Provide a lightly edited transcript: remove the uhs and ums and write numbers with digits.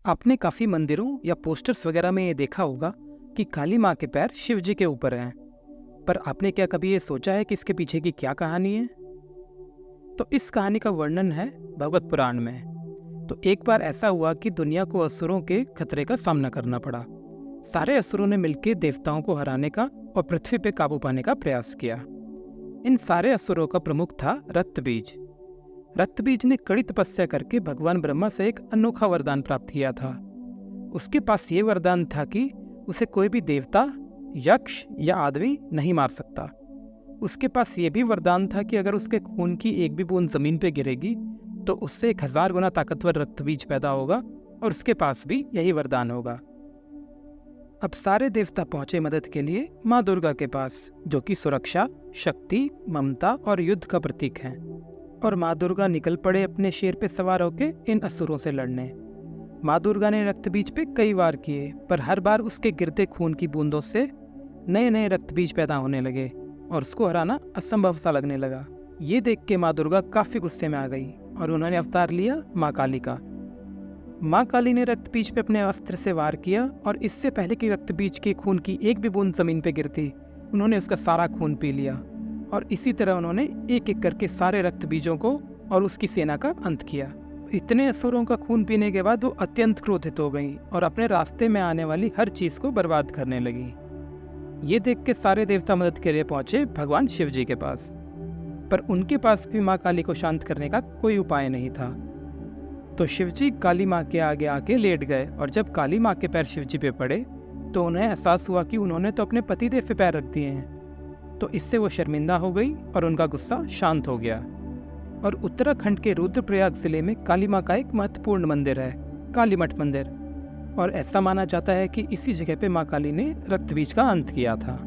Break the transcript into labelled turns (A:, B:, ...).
A: आपने काफ़ी मंदिरों या पोस्टर्स वगैरह में ये देखा होगा कि काली माँ के पैर शिव जी के ऊपर हैं। पर आपने क्या कभी ये सोचा है कि इसके पीछे की क्या कहानी है? तो इस कहानी का वर्णन है भगवत पुराण में। तो एक बार ऐसा हुआ कि दुनिया को असुरों के खतरे का सामना करना पड़ा। सारे असुरों ने मिलकर देवताओं को हराने का और पृथ्वी पे काबू पाने का प्रयास किया। इन सारे असुरों का प्रमुख था रक्तबीज। रक्तबीज ने कड़ी तपस्या करके भगवान ब्रह्मा से एक अनोखा वरदान प्राप्त किया था। उसके पास ये वरदान था कि उसे कोई भी देवता, यक्ष या आदमी नहीं मार सकता। उसके पास ये भी वरदान था कि अगर उसके खून की एक भी बूंद जमीन पे गिरेगी तो उससे 1000 गुना ताकतवर रक्तबीज पैदा होगा और उसके पास भी यही वरदान होगा। अब सारे देवता पहुंचे मदद के लिए माँ दुर्गा के पास, जो कि सुरक्षा, शक्ति, ममता और युद्ध का प्रतीक हैं। और माँ दुर्गा निकल पड़े अपने शेर पे सवार होके इन असुरों से लड़ने। माँ दुर्गा ने रक्तबीज पे कई वार किए, पर हर बार उसके गिरते खून की बूंदों से नए नए रक्तबीज पैदा होने लगे और उसको हराना असंभव सा लगने लगा। ये देख के माँ दुर्गा काफी गुस्से में आ गई और उन्होंने अवतार लिया माँ काली का। माँ काली ने रक्तबीज पे अपने अस्त्र से वार किया और इससे पहले कि रक्तबीज के खून की एक भी बूंद जमीन पे गिरती, उन्होंने उसका सारा खून पी लिया। और इसी तरह उन्होंने एक एक करके सारे रक्तबीजों को और उसकी सेना का अंत किया। इतने असुरों का खून पीने के बाद वो अत्यंत क्रोधित हो गई और अपने रास्ते में आने वाली हर चीज को बर्बाद करने लगी। ये देख के सारे देवता मदद के लिए पहुंचे भगवान शिव जी के पास, पर उनके पास भी माँ काली को शांत करने का कोई उपाय नहीं था। तो शिव जी काली माँ के आगे आके लेट गए और जब काली माँ के पैर शिव जी पे पड़े तो उन्हें एहसास हुआ कि उन्होंने तो अपने पतिदेव पे पैर रख दिए हैं। तो इससे वो शर्मिंदा हो गई और उनका गुस्सा शांत हो गया। और उत्तराखंड के रुद्रप्रयाग जिले में काली माँ का एक महत्वपूर्ण मंदिर है, कालीमठ मंदिर। और ऐसा माना जाता है कि इसी जगह पे माँ काली ने रक्तबीज का अंत किया था।